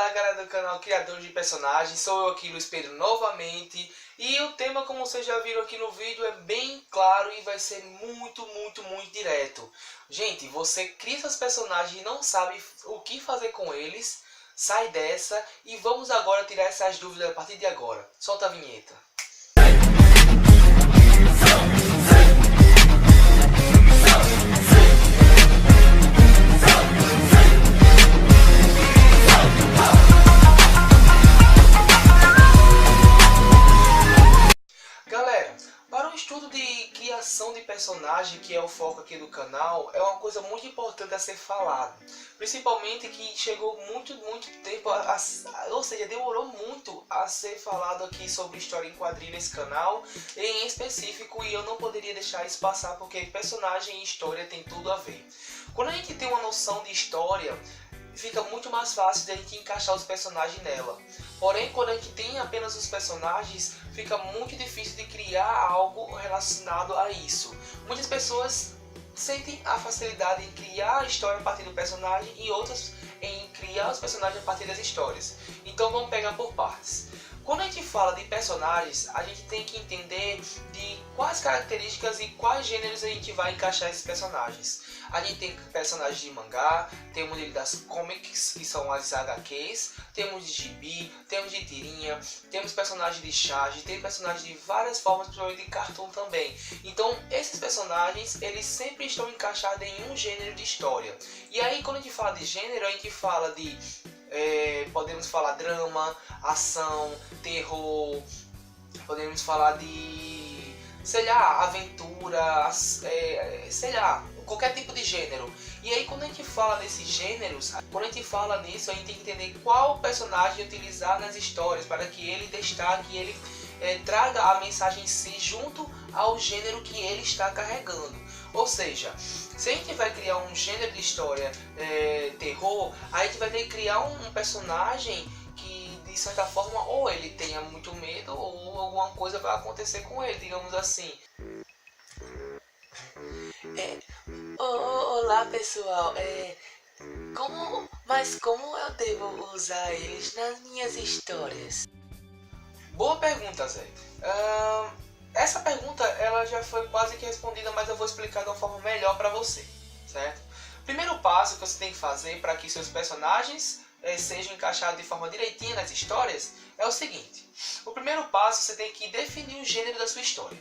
Olá galera do canal Criadores de Personagens, sou eu aqui, Luiz Pedro, novamente. E o tema, como vocês já viram aqui no vídeo, é bem claro e vai ser muito direto. Gente, você cria seus personagens e não sabe o que fazer com eles, sai dessa e vamos agora tirar essas dúvidas a partir de agora. Solta a vinheta. Criação de personagem, que é o foco aqui do canal, é uma coisa muito importante a ser falado, principalmente que chegou muito tempo, ou seja, demorou muito a ser falado aqui sobre história em quadrinhos nesse canal, em específico, e eu não poderia deixar isso passar porque personagem e história tem tudo a ver. Quando a gente tem uma noção de história, fica muito mais fácil de a gente encaixar os personagens nela. Porém, quando a gente tem apenas os personagens, fica muito difícil de criar algo relacionado a isso. Muitas pessoas sentem a facilidade em criar a história a partir do personagem e outras em criar os personagens a partir das histórias. Então vamos pegar por partes. Quando a gente fala de personagens, a gente tem que entender de quais características e quais gêneros a gente vai encaixar esses personagens. A gente tem personagens de mangá, temos ele das comics, que são as HQs, temos de gibi, temos de tirinha, temos personagens de charge, tem personagens de várias formas, principalmente de cartoon também. Então esses personagens, eles sempre estão encaixados em um gênero de história. E aí quando a gente fala de gênero, a gente fala de... podemos falar drama, ação, terror, podemos falar de, sei lá, aventura, sei lá, qualquer tipo de gênero. E aí quando a gente fala desses gêneros, quando a gente fala nisso, a gente tem que entender qual personagem utilizar nas histórias para que ele destaque, ele traga a mensagem em si junto ao gênero que ele está carregando. Ou seja, se a gente vai criar um gênero de história terror, a gente vai ter que criar um personagem que de certa forma ou ele tenha muito medo ou alguma coisa vai acontecer com ele, digamos assim. Olá pessoal, como eu devo usar eles nas minhas histórias? Boa pergunta, Zé. Essa pergunta ela já foi quase que respondida, mas eu vou explicar de uma forma melhor para você, certo? Primeiro passo que você tem que fazer para que seus personagens sejam encaixados de forma direitinha nas histórias é o seguinte. O primeiro passo, você tem que definir o gênero da sua história.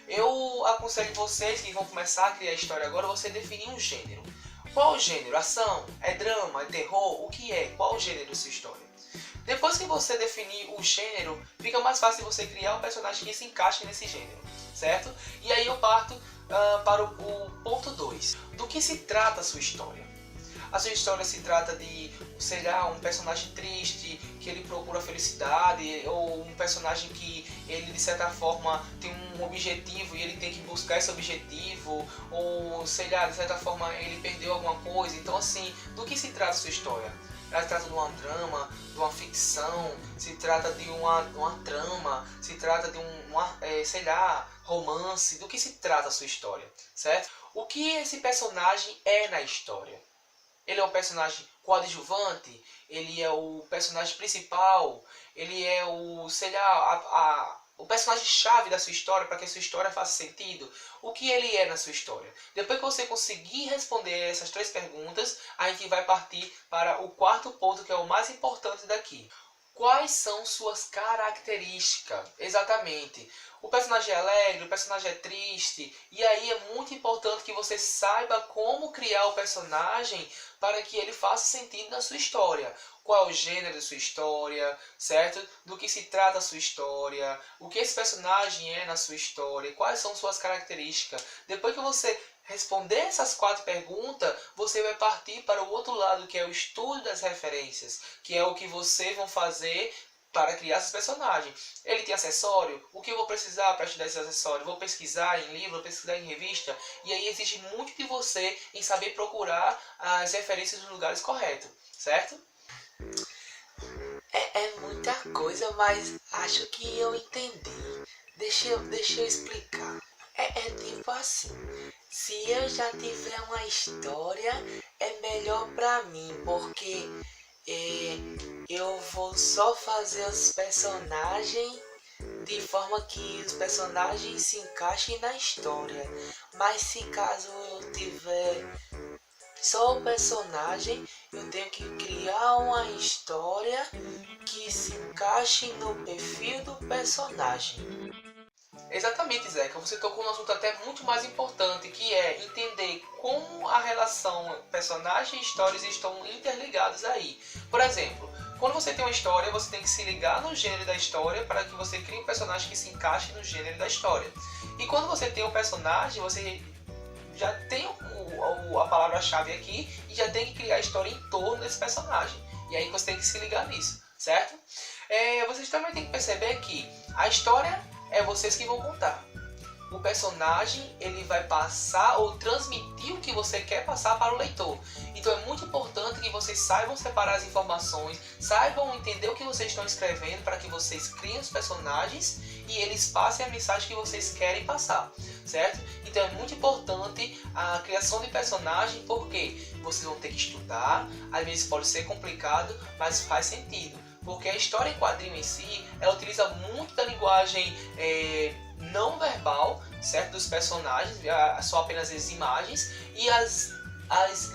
Eu aconselho vocês que vão começar a criar a história agora, você definir um gênero. Qual o gênero? Ação? É drama? É terror? O que é? Qual o gênero da sua história? Depois que você definir o gênero, fica mais fácil de você criar um personagem que se encaixe nesse gênero, certo? E aí eu parto para o ponto 2. Do que se trata a sua história? A sua história se trata de, sei lá, um personagem triste, que ele procura felicidade, ou um personagem que ele de certa forma tem um objetivo e ele tem que buscar esse objetivo, ou sei lá, de certa forma ele perdeu alguma coisa. Então assim, do que se trata a sua história? Ela se trata de um drama, de uma ficção, se trata de uma trama, se trata de sei lá, romance. Do que se trata a sua história, certo? O que esse personagem é na história? Ele é um personagem coadjuvante? Ele é o personagem principal? Ele é o, sei lá, o personagem chave da sua história para que a sua história faça sentido? O que ele é na sua história? Depois que você conseguir responder essas 3 perguntas, a gente vai partir para o quarto ponto, que é o mais importante daqui. Quais são suas características? Exatamente. O personagem é alegre, o personagem é triste, e aí é muito importante que você saiba como criar o personagem para que ele faça sentido na sua história. Qual é o gênero da sua história, certo? Do que se trata a sua história, o que esse personagem é na sua história, quais são suas características. Depois que você responder essas 4 perguntas, você vai partir para o outro lado, que é o estudo das referências, que é o que vocês vão fazer para criar esses personagens. Ele tem acessório? O que eu vou precisar para estudar esses acessórios? Vou pesquisar em livro, vou pesquisar em revista? E aí exige muito de você em saber procurar as referências nos lugares corretos, certo? É muita coisa, mas acho que eu entendi. Deixa eu explicar. É tipo assim, se eu já tiver uma história, é melhor pra mim, porque eu vou só fazer os personagens de forma que os personagens se encaixem na história. Mas se caso eu tiver só o personagem, eu tenho que criar uma história que se encaixe no perfil do personagem. Exatamente, Zeca. Você tocou num assunto até muito mais importante, que é entender como a relação personagem e histórias estão interligados aí. Por exemplo, quando você tem uma história, você tem que se ligar no gênero da história para que você crie um personagem que se encaixe no gênero da história. E quando você tem um personagem, você já tem a palavra-chave aqui e já tem que criar a história em torno desse personagem. E aí você tem que se ligar nisso, certo? Vocês também têm que perceber que a história é vocês que vão contar. O personagem, ele vai passar ou transmitir o que você quer passar para o leitor. Então é muito importante que vocês saibam separar as informações, saibam entender o que vocês estão escrevendo para que vocês criem os personagens e eles passem a mensagem que vocês querem passar, certo? Então é muito importante a criação de personagem, porque vocês vão ter que estudar, às vezes pode ser complicado, mas faz sentido. Porque a história em quadrinho em si, ela utiliza muito da linguagem não verbal, certo? Dos personagens, só apenas as imagens, e as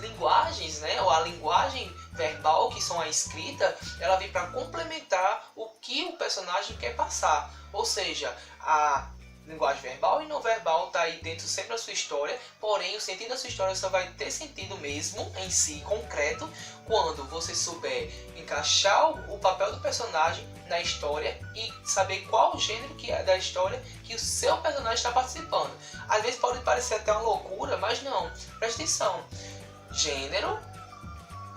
linguagens, né? Ou a linguagem verbal, que são a escrita, ela vem para complementar o que o personagem quer passar. Ou seja, a linguagem verbal e não verbal está aí dentro sempre da sua história, porém o sentido da sua história só vai ter sentido mesmo em si, concreto, quando você souber encaixar o papel do personagem na história e saber qual o gênero que é da história que o seu personagem está participando. Às vezes pode parecer até uma loucura, mas não, presta atenção. Gênero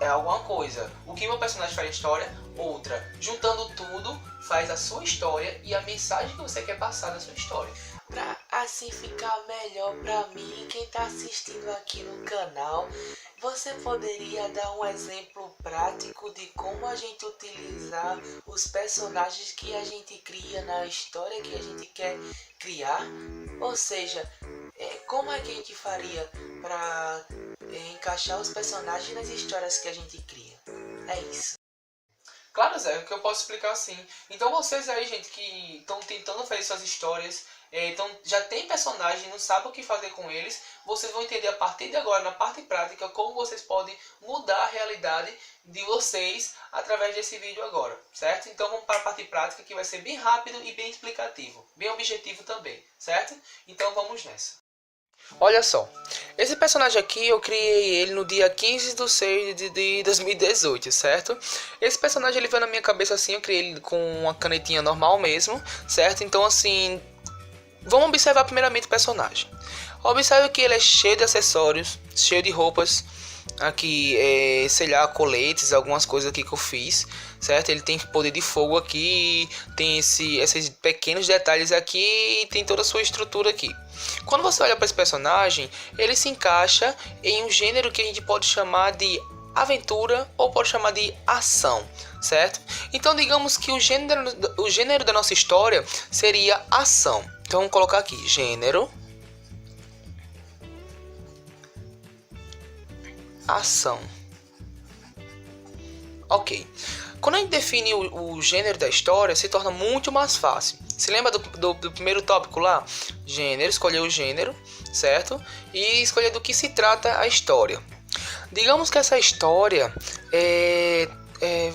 é alguma coisa, o que meu personagem faz na história, outra. Juntando tudo, faz a sua história e a mensagem que você quer passar na sua história. Pra assim ficar melhor pra mim, quem tá assistindo aqui no canal, você poderia dar um exemplo prático de como a gente utilizar os personagens que a gente cria na história que a gente quer criar? Ou seja, como é que a gente faria para encaixar os personagens nas histórias que a gente cria? É isso. Claro, Zé, que eu posso explicar assim. Então vocês aí, gente, que estão tentando fazer suas histórias, então já tem personagem, não sabe o que fazer com eles, vocês vão entender a partir de agora, na parte prática, como vocês podem mudar a realidade de vocês através desse vídeo agora, certo? Então vamos para a parte prática, que vai ser bem rápido e bem explicativo, bem objetivo também, certo? Então vamos nessa. Olha só, esse personagem aqui eu criei ele no dia 15/6 de 2018, certo? Esse personagem ele veio na minha cabeça assim, eu criei ele com uma canetinha normal mesmo, certo? Então assim, vamos observar primeiramente o personagem. Observe que ele é cheio de acessórios, cheio de roupas, aqui, sei lá, coletes, algumas coisas aqui que eu fiz, certo? Ele tem poder de fogo aqui, tem esses pequenos detalhes aqui e tem toda a sua estrutura aqui. Quando você olha para esse personagem, ele se encaixa em um gênero que a gente pode chamar de aventura ou pode chamar de ação, certo? Então digamos que o gênero da nossa história seria ação. Então vamos colocar aqui, gênero, ação. Ok. Quando a gente define o gênero da história, se torna muito mais fácil. Se lembra do primeiro tópico lá? Gênero, escolher o gênero, certo? E escolher do que se trata a história. Digamos que essa história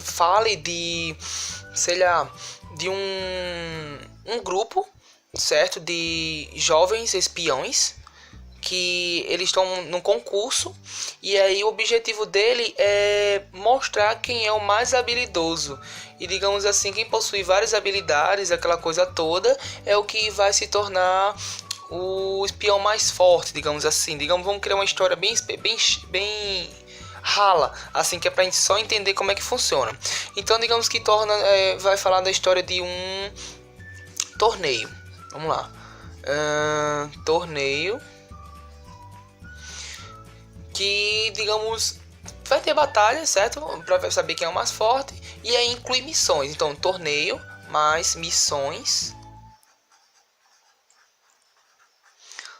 fale de, sei lá, de um grupo, certo? De jovens espiões que eles estão num concurso e aí o objetivo dele é mostrar quem é o mais habilidoso e digamos assim, quem possui várias habilidades, aquela coisa toda, é o que vai se tornar o espião mais forte, digamos assim. Vamos criar uma história bem rala, assim, que é pra gente só entender como é que funciona. Então digamos que vai falar da história de um torneio. Vamos lá. Torneio que, digamos, vai ter batalha, certo? Para saber quem é o mais forte. E aí inclui missões. Então, torneio mais missões,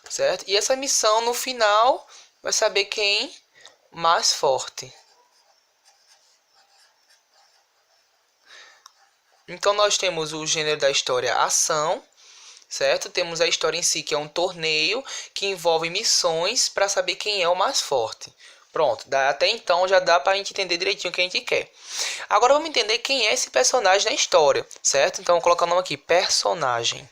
certo? E essa missão, no final, vai saber quem mais forte. Então nós temos o gênero da história ação, certo? Temos a história em si, que é um torneio que envolve missões para saber quem é o mais forte. Pronto, até então já dá para a gente entender direitinho o que a gente quer. Agora vamos entender quem é esse personagem na história, certo? Então vou colocar o nome aqui, personagem.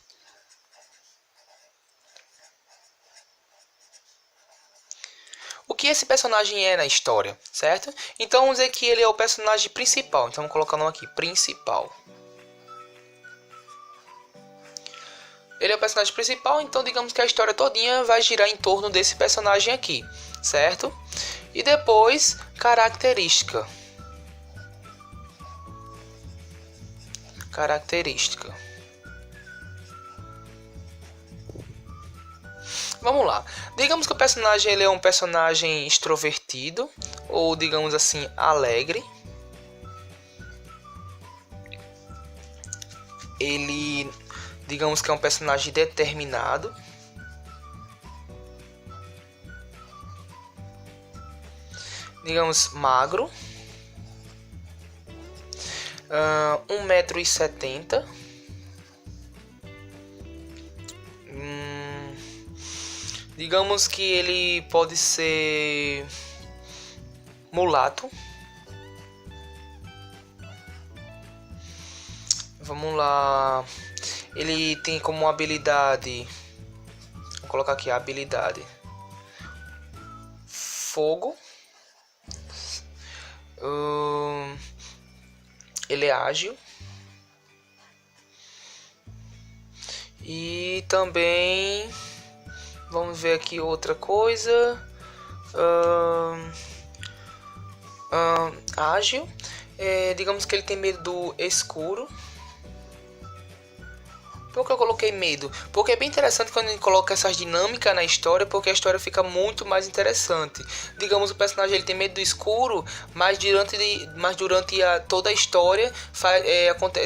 O que esse personagem é na história, certo? Então vamos dizer que ele é o personagem principal. Então vamos colocar o nome aqui, principal. Ele é o personagem principal, então digamos que a história todinha vai girar em torno desse personagem aqui, certo? E depois, característica. Característica. Vamos lá. Digamos que o personagem ele é um personagem extrovertido, ou digamos assim, alegre. Ele, digamos que é um personagem determinado. Digamos, magro. 1,70 m. Digamos que ele pode ser mulato. Vamos lá. Ele tem como habilidade, vou colocar aqui a habilidade, fogo. Ele é ágil. E também vamos ver aqui outra coisa. Ágil. Digamos que ele tem medo do escuro. Por que eu coloquei medo? Porque é bem interessante quando a gente coloca essas dinâmicas na história, porque a história fica muito mais interessante. Digamos, o personagem ele tem medo do escuro, mas durante toda a história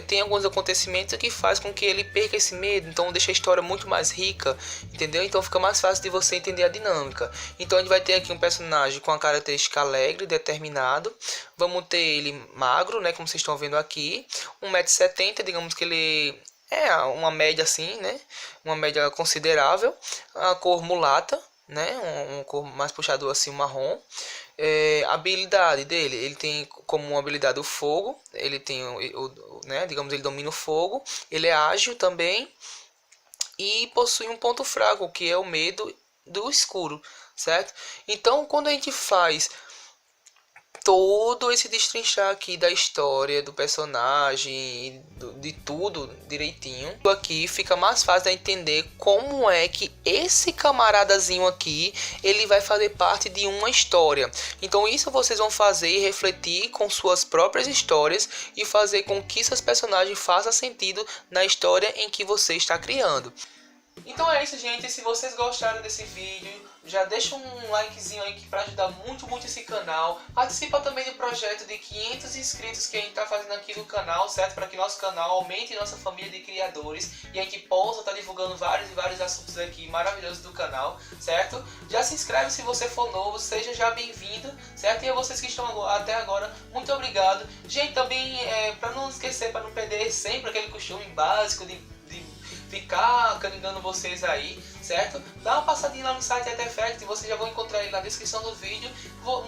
tem alguns acontecimentos que faz com que ele perca esse medo. Então deixa a história muito mais rica, entendeu? Então fica mais fácil de você entender a dinâmica. Então a gente vai ter aqui um personagem com a característica alegre, determinado. Vamos ter ele magro, né, como vocês estão vendo aqui. 1,70 m, digamos que ele é uma média assim, né? Uma média considerável. A cor mulata, né? Uma cor mais puxado assim, marrom. A habilidade dele, ele tem como uma habilidade o fogo. Ele tem, né? Digamos, ele domina o fogo. Ele é ágil também. E possui um ponto fraco, que é o medo do escuro, certo? Então, quando a gente faz todo esse destrinchar aqui da história do personagem, de tudo direitinho, aqui fica mais fácil de entender como é que esse camaradazinho aqui ele vai fazer parte de uma história. Então isso vocês vão fazer e refletir com suas próprias histórias e fazer com que seus personagens façam sentido na história em que você está criando. Então é isso, gente. Se vocês gostaram desse vídeo, já deixa um likezinho aí para ajudar muito esse canal. Participa também do projeto de 500 inscritos que a gente tá fazendo aqui no canal, certo? Para que nosso canal aumente nossa família de criadores e a gente possa estar divulgando vários assuntos aqui maravilhosos do canal, certo? Já se inscreve se você for novo, seja já bem-vindo, certo? E a vocês que estão até agora, muito obrigado. Gente, também para não esquecer, para não perder sempre aquele costume básico de ficar canindando vocês aí, certo? Dá uma passadinha lá no site Artefact, vocês já vão encontrar ele na descrição do vídeo.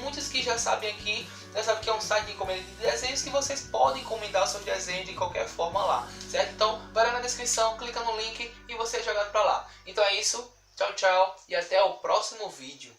Muitos que já sabem aqui, já sabem que é um site de encomenda de desenhos que vocês podem encomendar seus desenhos de qualquer forma lá, certo? Então vai lá na descrição, clica no link e você é jogado pra lá. Então é isso, tchau, tchau e até o próximo vídeo.